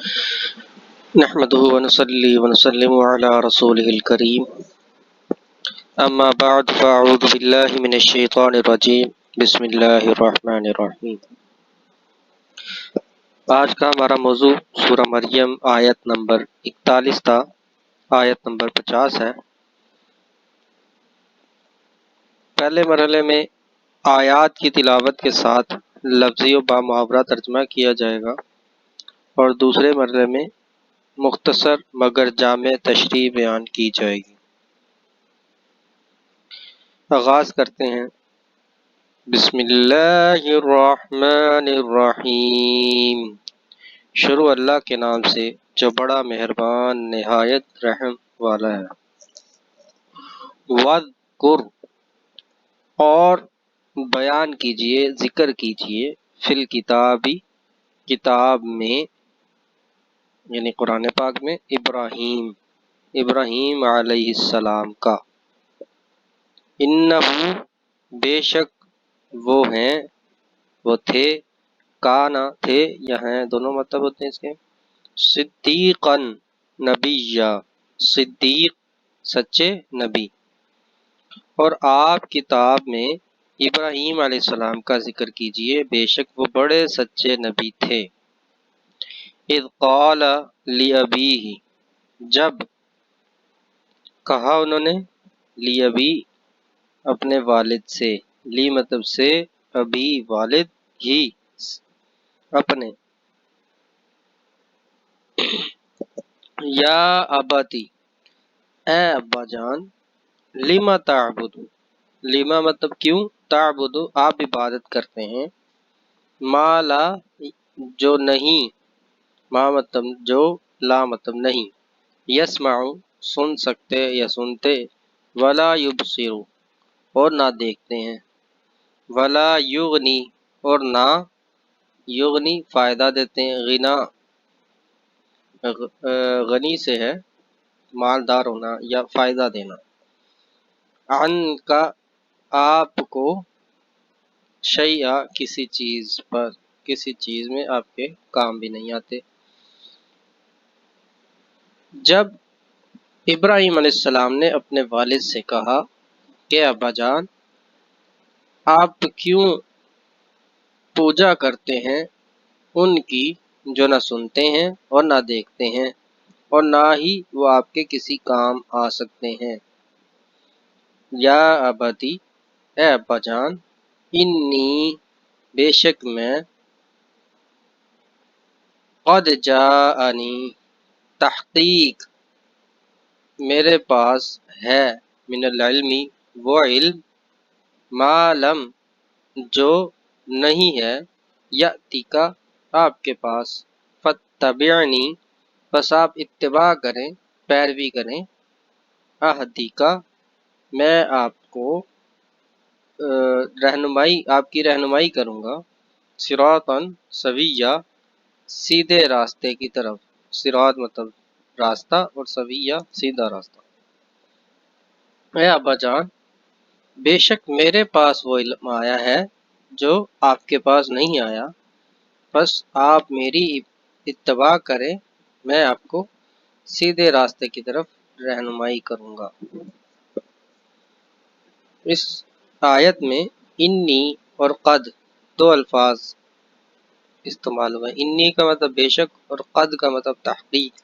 نحمده ونصلي ونسلم على رسوله الكريم اما بعد فاعوذ بالله من الشیطان الرجیم بسم اللہ الرحمن الرحیم۔ آج کا ہمارا موضوع سورہ مریم آیت نمبر 41 تھا، آیت نمبر 50 ہے۔ پہلے مرحلے میں آیات کی تلاوت کے ساتھ لفظی و بامحاورہ ترجمہ کیا جائے گا، اور دوسرے مرحلے میں مختصر مگر جامع تشریح بیان کی جائے گی۔ آغاز کرتے ہیں۔ بسم اللہ الرحمن الرحیم، شروع اللہ کے نام سے جو بڑا مہربان نہایت رحم والا ہے۔ وَاذْکُرْ، اور بیان کیجئے، ذکر کیجئے، فی الکتابی، کتاب میں یعنی قرآن پاک میں، ابراہیم علیہ السلام کا۔ انہو، بے شک وہ ہیں، وہ تھے، کانا تھے یا ہیں، دونوں مطلب ہوتے ہیں اس کے، صدیقاً نبیّا، صدیق سچے نبی۔ اور آپ کتاب میں ابراہیم علیہ السلام کا ذکر کیجئے، بے شک وہ بڑے سچے نبی تھے۔ اذ قال لأبیہ، جب کہا انہوں نے، لأبی اپنے والد سے، لی مطلب سے، ابھی والد، ہی اپنے، یا اباتی اے ابا جان، لما تعبد، لما مطلب کیوں، تعبد آپ عبادت کرتے ہیں، ما لا جو نہیں، ما مطلب جو، لا مطلب نہیں، یسمع سن سکتے یا سنتے، ولا یبصر اور نہ دیکھتے ہیں، ولا یغنی اور نہ، یغنی فائدہ دیتے ہیں، غنا غنی سے ہے مالدار ہونا یا فائدہ دینا، عن کا آپ کو، شیئا کسی چیز پر، کسی چیز میں آپ کے کام بھی نہیں آتے۔ جب ابراہیم علیہ السلام نے اپنے والد سے کہا کہ ابا جان، آپ کیوں پوجا کرتے ہیں ان کی جو نہ سنتے ہیں اور نہ دیکھتے ہیں، اور نہ ہی وہ آپ کے کسی کام آ سکتے ہیں۔ یا ابتی اے ابا جان، انی بے شک میں، قد جاءنی تحقیق میرے پاس ہے، من العلم وہ علم، ما لم جو نہیں ہے، یأتی کا آپ کے پاس، فاتبعنی بس آپ اتباع کریں، پیروی کریں، اہدی کا میں آپ کو رہنمائی، آپ کی رہنمائی کروں گا، صراطاً سویّا سیدھے راستے کی طرف، صراط مطلب راستہ اور سویّا سیدھا راستہ۔ اے ابا جان، بے شک میرے پاس وہ علم آیا ہے جو آپ کے پاس نہیں آیا، بس آپ میری اتباع کریں، میں آپ کو سیدھے راستے کی طرف رہنمائی کروں گا۔ اس آیت میں انی اور قد دو الفاظ استعمال ہوئے، انی کا مطلب بے شک اور قد کا مطلب تحقیق۔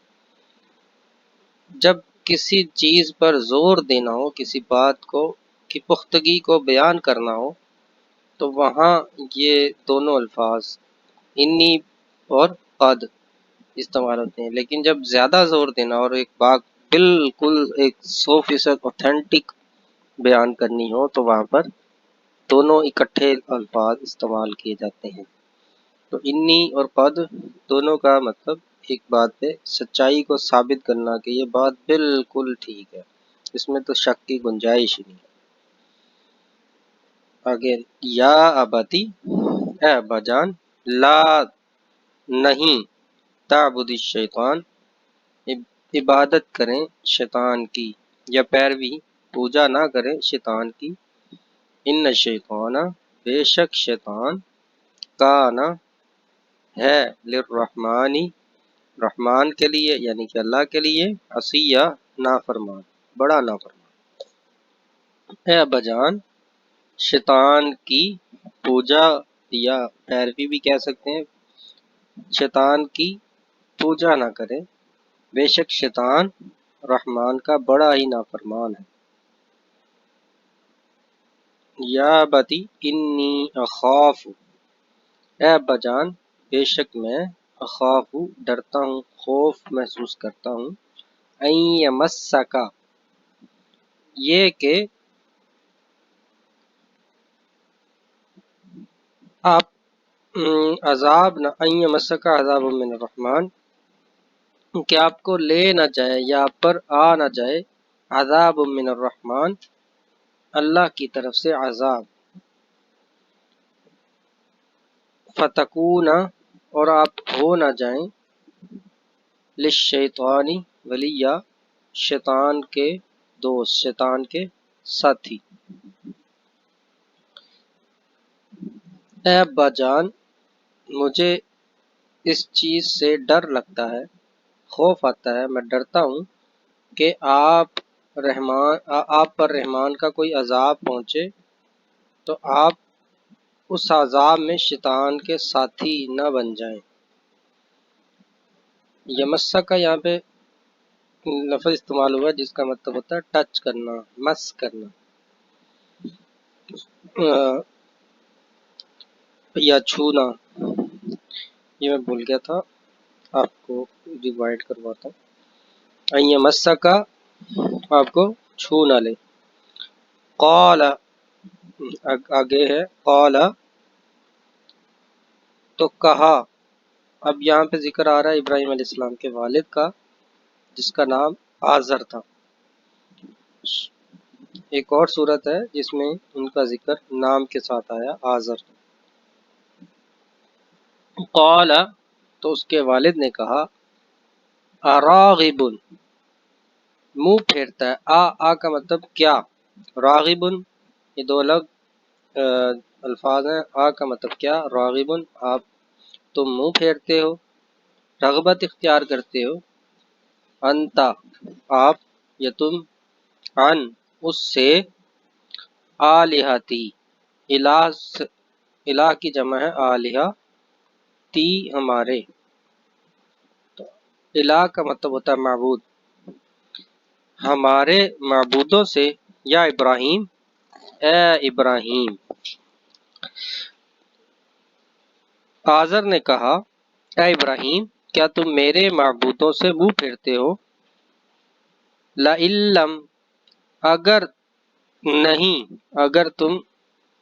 جب کسی چیز پر زور دینا ہو، کسی بات کو کی پختگی کو بیان کرنا ہو، تو وہاں یہ دونوں الفاظ انی اور قد استعمال ہوتے ہیں۔ لیکن جب زیادہ زور دینا اور ایک بات بالکل 100% اوتھینٹک بیان کرنی ہو، تو وہاں پر دونوں اکٹھے الفاظ استعمال کیے جاتے ہیں۔ تو انی اور قد دونوں کا مطلب ایک بات پہ سچائی کو ثابت کرنا کہ یہ بات بالکل ٹھیک ہے، اس میں تو شک کی گنجائش ہی نہیں۔ آگے، یا ابتی اے ابا جان، لا نہیں، تعبد الشیطان عبادت کریں شیطان کی، یا پیروی پوجا نہ کریں شیطان کی، ان الشیطان بے شک شیطان، کانا ہے، للرحمن رحمان کے لیے یعنی کہ اللہ کے لیے، عصیہ نافرمان، بڑا نافرمان۔ اے ابا جان، شیطان کی پوجا یا پیروی بھی کہہ سکتے ہیں، شیطان کی پوجا نہ کرے، بے شک شیطان رحمان کا بڑا ہی نافرمان ہے۔ یا ابتی انی اخاف، اے ابا جان بے شک میں اخاف ڈرتا ہوں، خوف محسوس کرتا ہوں، ان یمسکا یہ کہ آپ عذاب نہ، ان یمسکا عذاب من الرحمن کہ آپ کو لے نہ جائے یا آپ پر آ نہ جائے، عذاب من الرحمن اللہ کی طرف سے عذاب، فتکون اور آپ ہو نہ جائیں، للشیطانی ولیہ شیطان کے دوست، شیطان کے ساتھی۔ اے ابا جان مجھے اس چیز سے ڈر لگتا ہے، خوف آتا ہے، میں ڈرتا ہوں کہ آپ پر رحمان کا کوئی عذاب پہنچے تو آپ اس عذاب میں شیطان کے ساتھی نہ بن جائیں۔ یمسا کا یہاں پہ لفظ استعمال ہوا جس کا مطلب ہوتا ہے ٹچ کرنا، مس کرنا یا چھونا۔ یہ میں بھول گیا تھا، آپ کو ریوائڈ کرواتا ہوں۔ یمسا کا آپ کو چھو نہ لے۔ قال آگے ہے قال تو کہا، اب یہاں پہ ذکر آ رہا ہے ابراہیم علیہ السلام کے والد کا جس کا نام آزر تھا۔ ایک اور صورت ہے جس میں ان کا ذکر نام کے ساتھ آیا آزر۔ قال تو اس کے والد نے کہا، اراغب منہ پھیرتا ہے، آ کا مطلب کیا، راغب یہ دو الگ الفاظ ہیں، آ کا مطلب کیا، راغب آپ تم منہ پھیرتے ہو، رغبت اختیار کرتے ہو، انتا آپ یا تم، عن اس سے، آلہتی الہ کی جمع ہے آلہہ، تی ہمارے، تو الہ کا مطلب ہوتا ہے معبود، ہمارے معبودوں سے، یا ابراہیم اے ابراہیم۔ آزر نے کہا، اے ابراہیم کیا تم میرے معبودوں سے منہ پھیرتے ہو، لئن لم اگر تم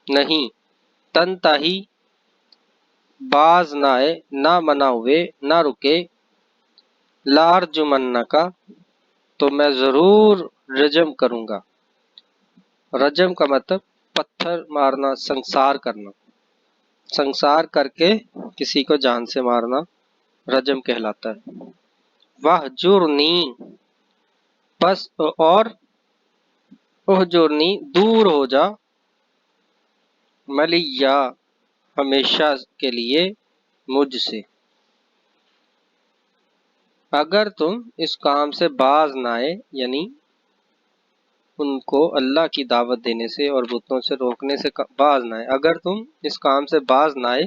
نہیں، تنتہی باز نہ آئے، نہ منع ہوئے، نہ رکے، لارجمنک تو میں ضرور رجم کروں گا۔ رجم کا مطلب پتھر مارنا، سنسار کرنا، سنسار کر کے کسی کو جان سے مارنا رجم کہلاتا ہے۔ وَاہْجُرْنِی پس اور اہجرنی دور ہو جا، ملیہ ہمیشہ کے لیے مجھ سے، اگر تم اس کام سے باز نہ آئے، یعنی ان کو اللہ کی دعوت دینے سے اور بتوں سے روکنے سے باز نہ آئے، اگر تم اس کام سے باز نہ آئے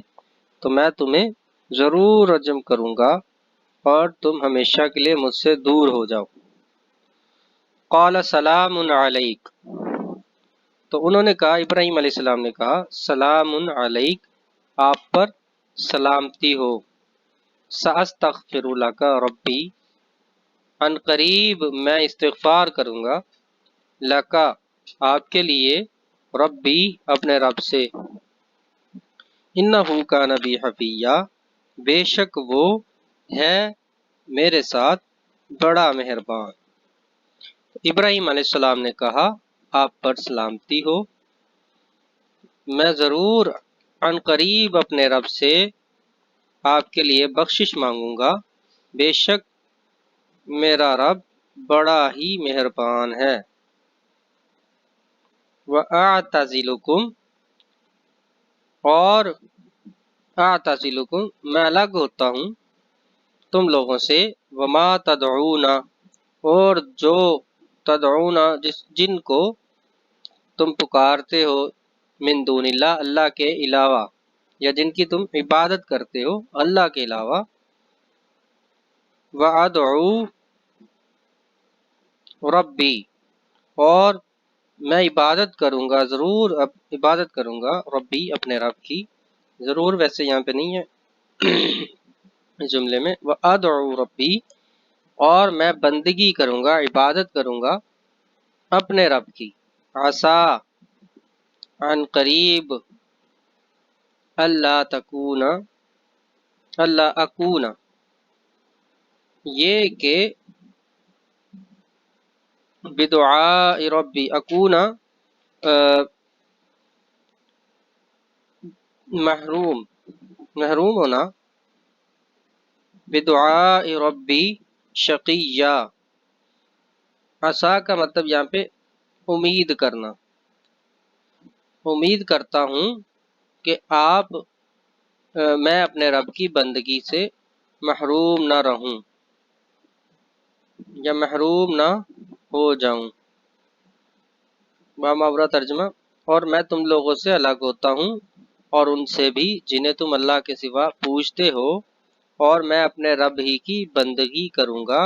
تو میں تمہیں ضرور رجم کروں گا اور تم ہمیشہ کے لیے مجھ سے دور ہو جاؤ۔ قال سلام علیک تو انہوں نے کہا، ابراہیم علیہ السلام نے کہا، سلام علیک آپ پر سلامتی ہو، سأستغفر لک ربی ان قریب میں استغفار کروں گا، لکا آپ کے لیے، ربی اپنے رب سے، انہ کان بی حفیہ بے شک وہ ہے میرے ساتھ بڑا مہربان۔ ابراہیم علیہ السلام نے کہا، آپ پر سلامتی ہو، میں ضرور عن قریب اپنے رب سے آپ کے لیے بخشش مانگوں گا، بے شک میرا رب بڑا ہی مہربان ہے۔ وَأَعْتَزِلُكُمْ اور اعتزلکم میں الگ ہوتا ہوں، تم لوگوں سے، وما تدعون، اور جو تدعون جن کو تم پکارتے ہو، من دون اللہ، اللہ کے علاوہ، یا جن کی تم عبادت کرتے ہو اللہ کے علاوہ، وَأَدْعُو ربی، اور میں عبادت کروں گا، ضرور عبادت کروں گا، ربی اپنے رب کی، ضرور ویسے یہاں پہ نہیں ہے اس جملے میں، وَأَدْعُو ربی، اور میں بندگی کروں گا، عبادت کروں گا اپنے رب کی، عسیٰ، عن قریب، اللہ تکون، اللہ اکون، یہ کہ بدعاء ربی، اکون محروم ہونا، بدعاء ربی شقیہ، عسیٰ کا مطلب یہاں پہ امید کرنا، امید کرتا ہوں کہ میں اپنے رب کی بندگی سے محروم نہ رہوں یا محروم نہ ہو جاؤں۔ باماورا ترجمہ، اور میں تم لوگوں سے الگ ہوتا ہوں اور ان سے بھی جنہیں تم اللہ کے سوا پوجتے ہو، اور میں اپنے رب ہی کی بندگی کروں گا،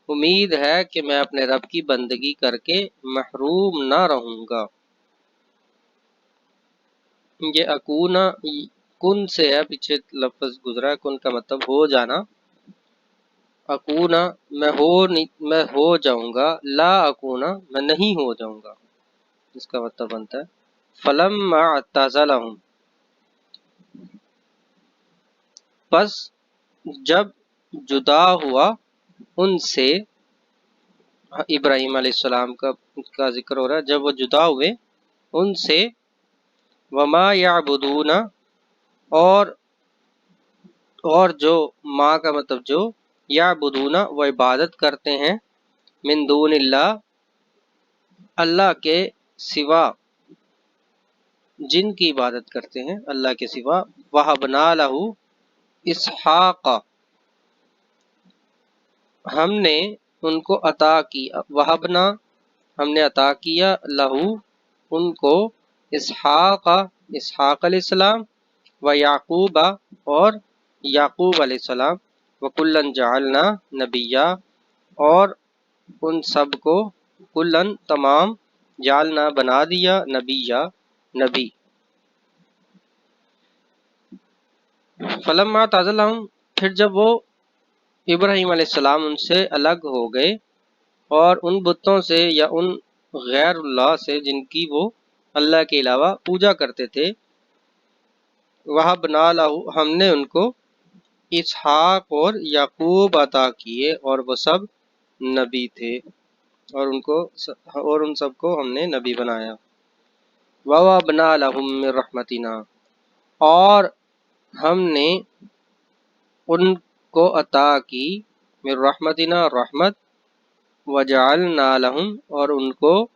امید ہے کہ میں اپنے رب کی بندگی کر کے محروم نہ رہوں گا۔ یہ اکونا کن سے ہے، پیچھے لفظ گزرا ہے، کن کا مطلب ہو جانا، اکونا میں ہو جاؤں گا، لا اکونا میں نہیں ہو جاؤں گا، اس کا مطلب بنتا ہے فلما اعتزلہم، پس جب جدا ہوا ان سے، ابراہیم علیہ السلام کا ذکر ہو رہا ہے، جب وہ جدا ہوئے ان سے، وما یعبدون، اور جو، ما کا مطلب جو، یعبدون وہ عبادت کرتے ہیں، من دون اللہ اللہ کے سوا، جن کی عبادت کرتے ہیں اللہ کے سوا، وہبنا لہ اسحاق، ہم نے ان کو عطا کی، وہبنا ہم نے عطا کیا، لہو ان کو، اسحاق علیہ السلام، و یعقوب اور یعقوب علیہ السلام، وکلًا جعلنا نبیا، اور ان سب کو، کلن تمام، جعلنا بنا دیا، نبیا نبی۔ فلما اعتزلہم، پھر جب وہ ابراہیم علیہ السلام ان سے الگ ہو گئے، اور ان بتوں سے یا ان غیر اللہ سے جن کی وہ اللہ کے علاوہ پوجا کرتے تھے، وہبنا لہ ہم نے ان کو اسحاق اور یعقوب عطا کیے، اور وہ سب نبی تھے، اور ان سب کو ہم نے نبی بنایا۔ وَوَهَبْنَا لَهُم مِّن رَحْمَتِنَا، اور ہم نے ان کو عطا کی، من رحمتنا رحمت، وجعلنا لہم اور ان کو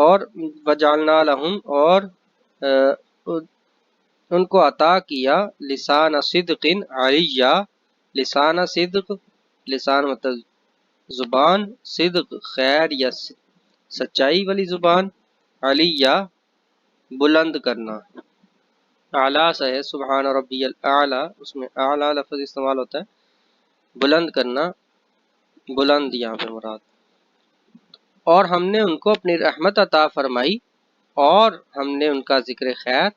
اور وجعلنا لہم اور ان کو عطا کیا، لسان صدق علیہ، لسان صدق، لسان مطلب زبان، صدق خیر یا سچائی والی زبان، علیہ بلند کرنا، اعلیٰ سے ہے، سبحان ربی الاعلیٰ، اس میں اعلیٰ لفظ استعمال ہوتا ہے، بلند کرنا، بلند یہاں پہ مراد۔ اور ہم نے ان کو اپنی رحمت عطا فرمائی، اور ہم نے ان کا ذکر خیر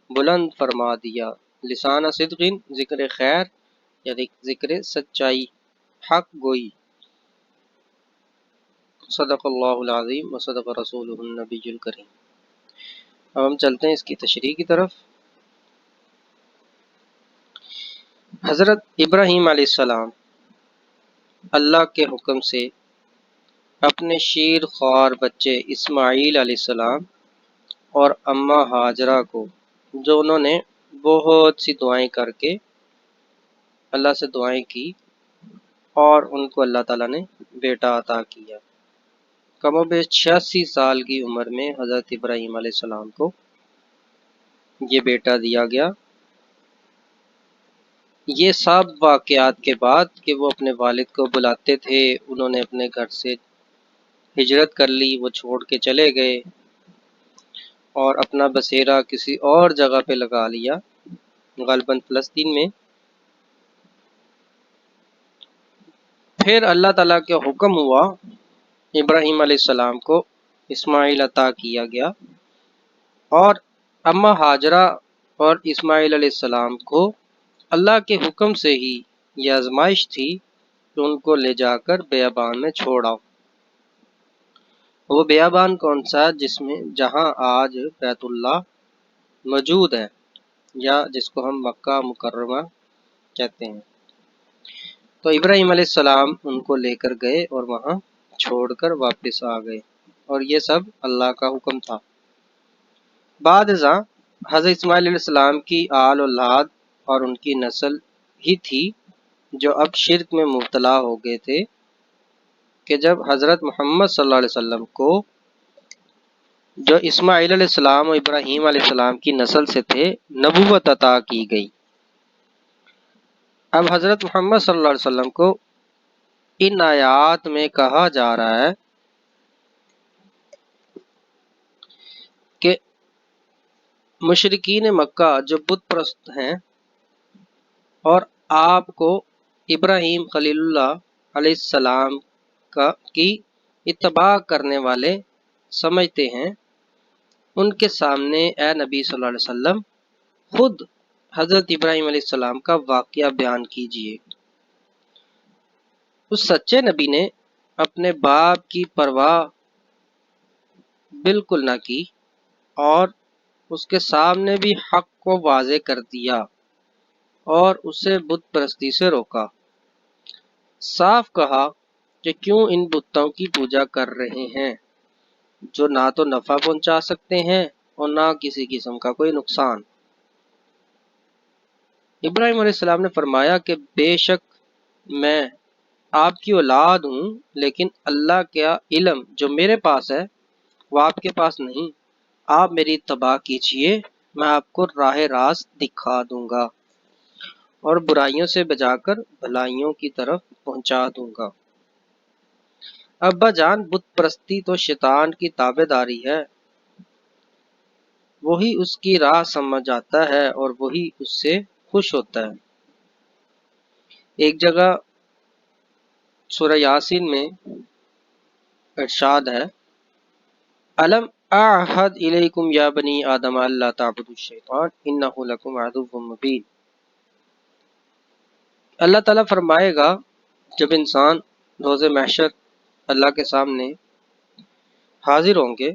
بلند فرما دیا، لسان صدق ذکر خیر یعنی ذکر سچائی، حق گوئی۔ صدق اللہ العظیم و صدق رسولہ النبی الکریم۔ اب ہم چلتے ہیں اس کی تشریح کی طرف۔ حضرت ابراہیم علیہ السلام اللہ کے حکم سے اپنے شیر خوار بچے اسماعیل علیہ السلام اور اماں ہاجرہ کو، جو انہوں نے بہت سی دعائیں کر کے اللہ سے دعائیں کی، اور ان کو اللہ تعالیٰ نے بیٹا عطا کیا۔ کم و بیش 86 سال کی عمر میں حضرت ابراہیم علیہ السلام کو یہ بیٹا دیا گیا۔ یہ سب واقعات کے بعد کہ وہ اپنے والد کو بلاتے تھے، انہوں نے اپنے گھر سے ہجرت کر لی، وہ چھوڑ کے چلے گئے اور اپنا بسیرا کسی اور جگہ پہ لگا لیا، غالباً فلسطین میں۔ پھر اللہ تعالیٰ کا حکم ہوا، ابراہیم علیہ السلام کو اسماعیل عطا کیا گیا، اور اما ہاجرہ اور اسماعیل علیہ السلام کو اللہ کے حکم سے ہی یہ آزمائش تھی کہ ان کو لے جا کر بیابان میں چھوڑاؤ۔ وہ بیابان کون سا؟ جہاں آج بیت اللہ موجود ہے، یا جس کو ہم مکہ مکرمہ کہتے ہیں۔ تو ابراہیم علیہ السلام ان کو لے کر گئے اور وہاں چھوڑ کر واپس آ گئے، اور یہ سب اللہ کا حکم تھا۔ بعد ازاں حضرت اسماعیل علیہ السلام کی آل اولاد اور ان کی نسل ہی تھی جو اب شرک میں مبتلا ہو گئے تھے، کہ جب حضرت محمد صلی اللہ علیہ وسلم کو، جو اسماعیل علیہ السلام اور ابراہیم علیہ السلام کی نسل سے تھے، نبوت عطا کی گئی۔ اب حضرت محمد صلی اللہ علیہ وسلم کو ان آیات میں کہا جا رہا ہے کہ مشرکین مکہ جو بت پرست ہیں اور آپ کو ابراہیم خلیل اللہ علیہ السلام کی اتباع کرنے والے سمجھتے ہیں، ان کے سامنے اے نبی صلی اللہ علیہ وسلم خود حضرت ابراہیم علیہ السلام کا واقعہ بیان کیجئے۔ اس سچے نبی نے اپنے باپ کی پرواہ بالکل نہ کی اور اس کے سامنے بھی حق کو واضح کر دیا اور اسے بت پرستی سے روکا۔ صاف کہا کہ کیوں ان بتوں کی پوجا کر رہے ہیں جو نہ تو نفع پہنچا سکتے ہیں اور نہ کسی قسم کا کوئی نقصان۔ ابراہیم علیہ السلام نے فرمایا کہ بے شک میں آپ کی اولاد ہوں، لیکن اللہ کا علم جو میرے پاس ہے وہ آپ کے پاس نہیں۔ آپ میری اتباع کیجئے، میں آپ کو راہ راست دکھا دوں گا اور برائیوں سے بچا کر بھلائیوں کی طرف پہنچا دوں گا۔ ابا جان، بت پرستی تو شیطان کی تابع داری ہے، وہی اس کی راہ سمجھ آتا ہے اور وہی اس سے خوش ہوتا ہے۔ ایک جگہ سورہ یاسین میں ارشاد ہے، الم اعہد الیکم یا بنی آدم اللہ تعبدوا الشیطان انہ لکم عدو مبین۔ اللہ تعالیٰ فرمائے گا جب انسان روز محشر اللہ کے سامنے حاضر ہوں گے،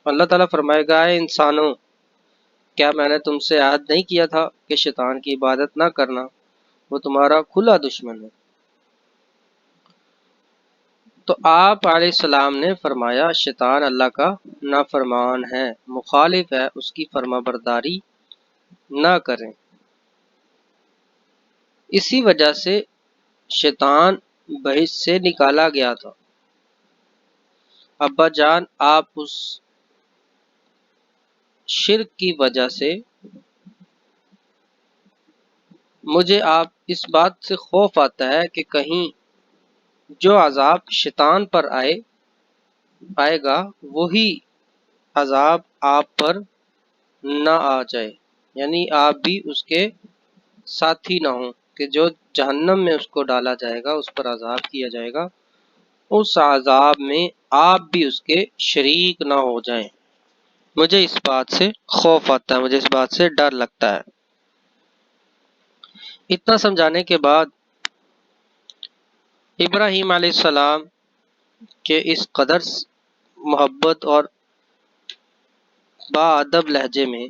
اللہ تعالیٰ فرمائے گا، اے انسانوں، کیا میں نے تم سے عہد نہیں کیا تھا کہ شیطان کی عبادت نہ کرنا، وہ تمہارا کھلا دشمن ہے۔ تو آپ علیہ السلام نے فرمایا شیطان اللہ کا نافرمان ہے، مخالف ہے، اس کی فرما برداری نہ کریں۔ اسی وجہ سے شیطان بہشت سے نکالا گیا تھا۔ ابا جان، آپ اس شرک کی وجہ سے مجھے آپ اس بات سے خوف آتا ہے کہ کہیں جو عذاب شیطان پر آئے گا وہی عذاب آپ پر نہ آ جائے، یعنی آپ بھی اس کے ساتھی نہ ہوں، کہ جو جہنم میں اس کو ڈالا جائے گا، اس پر عذاب کیا جائے گا، اس عذاب میں آپ بھی اس کے شریک نہ ہو جائیں۔ مجھے اس بات سے خوف آتا ہے، مجھے اس بات سے ڈر لگتا ہے۔ اتنا سمجھانے کے بعد ابراہیم علیہ السلام کے اس قدر محبت اور باادب لہجے میں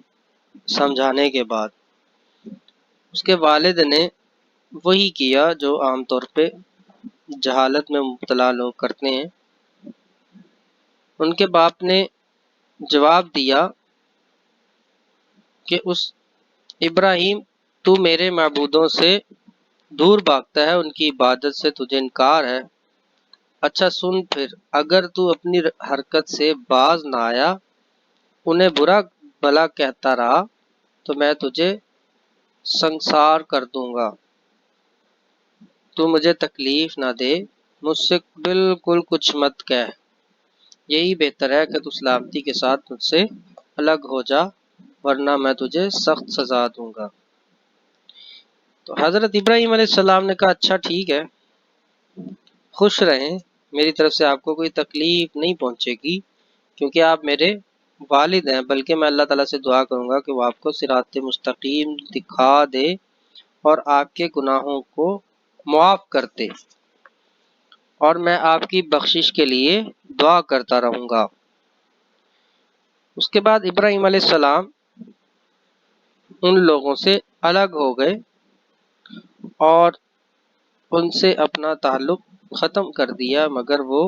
سمجھانے کے بعد اس کے والد نے وہی کیا جو عام طور پہ جہالت میں مبتلا لوگ کرتے ہیں۔ ان کے باپ نے جواب دیا کہ اس ابراہیم، تو میرے معبودوں سے دور بھاگتا ہے، ان کی عبادت سے تجھے انکار ہے۔ اچھا سن پھر، اگر تو اپنی حرکت سے باز نہ آیا، انہیں برا بھلا کہتا رہا، تو میں تجھے سنسار کر دوں گا۔ تو مجھے تکلیف نہ دے، مجھ سے بالکل کچھ مت کہہ، یہی بہتر ہے کہ تو سلامتی کے ساتھ مجھ سے الگ ہو جا، ورنہ میں تجھے سخت سزا دوں گا۔ تو حضرت ابراہیم علیہ السلام نے کہا اچھا ٹھیک ہے، خوش رہیں، میری طرف سے آپ کو کوئی تکلیف نہیں پہنچے گی، کیونکہ آپ میرے والد ہیں، بلکہ میں اللہ تعالیٰ سے دعا کروں گا کہ وہ آپ کو صراط مستقیم دکھا دے اور آپ کے گناہوں کو معاف کر دے، اور میں آپ کی بخشش کے لیے دعا کرتا رہوں گا۔ اس کے بعد ابراہیم علیہ السلام ان لوگوں سے الگ ہو گئے اور ان سے اپنا تعلق ختم کر دیا، مگر وہ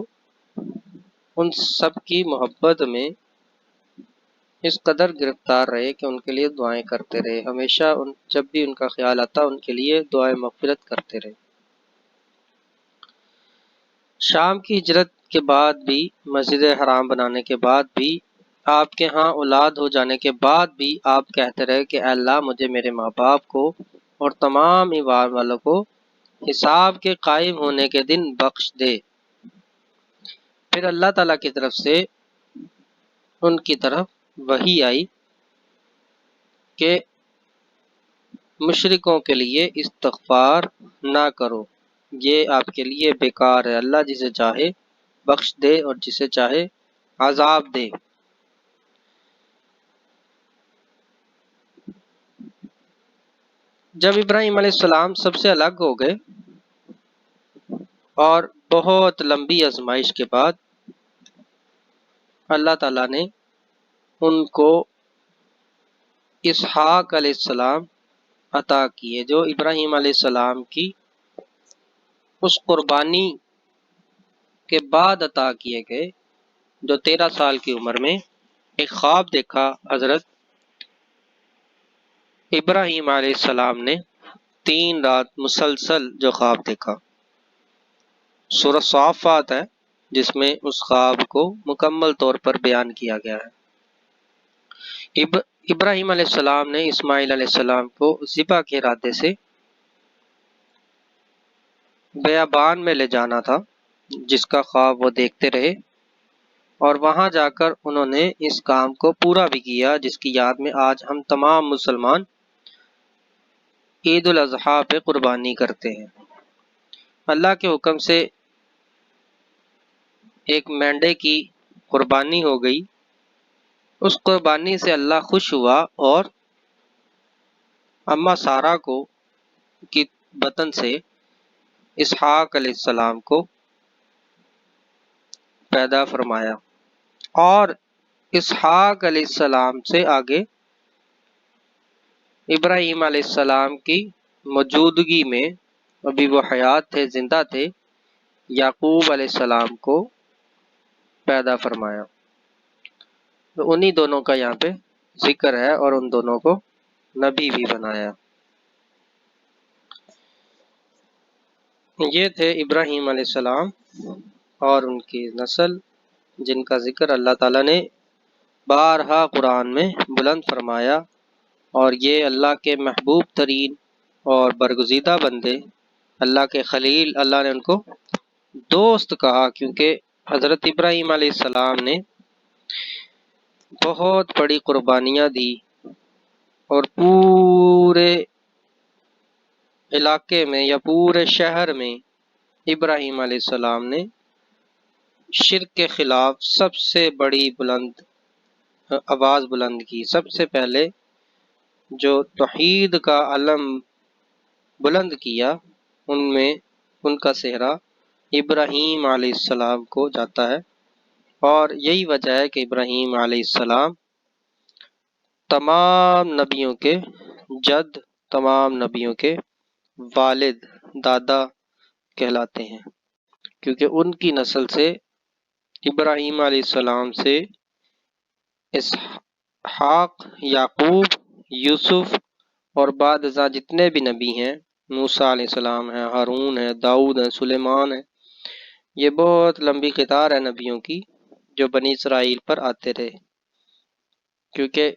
ان سب کی محبت میں اس قدر گرفتار رہے کہ ان کے لیے دعائیں کرتے رہے، ہمیشہ جب بھی ان کا خیال آتا ان کے لیے دعائیں مغفرت کرتے رہے۔ شام کی ہجرت کے بعد بھی، مسجد حرام بنانے کے بعد بھی، آپ کے ہاں اولاد ہو جانے کے بعد بھی آپ کہتے رہے کہ اے اللہ مجھے میرے ماں باپ کو اور تمام ایمان والوں کو حساب کے قائم ہونے کے دن بخش دے۔ پھر اللہ تعالیٰ کی طرف سے ان کی طرف وحی آئی کہ مشرکوں کے لیے استغفار نہ کرو، یہ آپ کے لیے بیکار ہے، اللہ جسے چاہے بخش دے اور جسے چاہے عذاب دے۔ جب ابراہیم علیہ السلام سب سے الگ ہو گئے اور بہت لمبی آزمائش کے بعد اللہ تعالیٰ نے ان کو اسحاق علیہ السلام عطا کیے، جو ابراہیم علیہ السلام کی اس قربانی کے بعد عطا کیے گئے، جو 13 سال کی عمر میں ایک خواب دیکھا حضرت ابراہیم علیہ السلام نے، 3 رات مسلسل جو خواب دیکھا۔ سورہ صافات ہے جس میں اس خواب کو مکمل طور پر بیان کیا گیا ہے۔ ابراہیم علیہ السلام نے اسماعیل علیہ السلام کو ذبح کے ارادے سے بیابان میں لے جانا تھا، جس کا خواب وہ دیکھتے رہے، اور وہاں جا کر انہوں نے اس کام کو پورا بھی کیا، جس کی یاد میں آج ہم تمام مسلمان عید الاضحیٰ پہ قربانی کرتے ہیں۔ اللہ کے حکم سے ایک مینڈے کی قربانی ہو گئی، اس قربانی سے اللہ خوش ہوا اور اماں سارہ کو کی بطن سے اسحاق علیہ السلام کو پیدا فرمایا، اور اسحاق علیہ السلام سے آگے ابراہیم علیہ السلام کی موجودگی میں، ابھی وہ حیات تھے، زندہ تھے، یعقوب علیہ السلام کو پیدا فرمایا۔ تو انہی دونوں کا یہاں پہ ذکر ہے اور ان دونوں کو نبی بھی بنایا۔ یہ تھے ابراہیم علیہ السلام اور ان کی نسل، جن کا ذکر اللہ تعالیٰ نے بارہا قرآن میں بلند فرمایا، اور یہ اللہ کے محبوب ترین اور برگزیدہ بندے، اللہ کے خلیل، اللہ نے ان کو دوست کہا، کیونکہ حضرت ابراہیم علیہ السلام نے بہت بڑی قربانیاں دی، اور پورے علاقے میں یا پورے شہر میں ابراہیم علیہ السلام نے شرک کے خلاف سب سے بڑی بلند آواز بلند کی۔ سب سے پہلے جو توحید کا علم بلند کیا، ان میں ان کا صحرا ابراہیم علیہ السلام کو جاتا ہے، اور یہی وجہ ہے کہ ابراہیم علیہ السلام تمام نبیوں کے جد، تمام نبیوں کے والد، دادا کہلاتے ہیں، کیونکہ ان کی نسل سے، ابراہیم علیہ السلام سے، اسحاق، یعقوب، یوسف اور بعد ازاں جتنے بھی نبی ہیں، موسیٰ علیہ السلام ہیں، ہارون ہیں، داؤد ہیں، سلیمان ہیں، یہ بہت لمبی قطار ہے نبیوں کی جو بنی اسرائیل پر آتے رہے، کیونکہ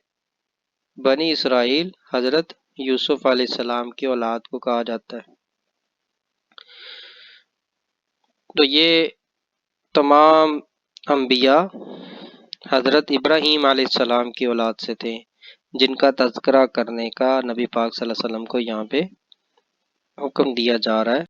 بنی اسرائیل حضرت یوسف علیہ السلام کی اولاد کو کہا جاتا ہے۔ تو یہ تمام انبیاء حضرت ابراہیم علیہ السلام کی اولاد سے تھے، جن کا تذکرہ کرنے کا نبی پاک صلی اللہ علیہ وسلم کو یہاں پہ حکم دیا جا رہا ہے۔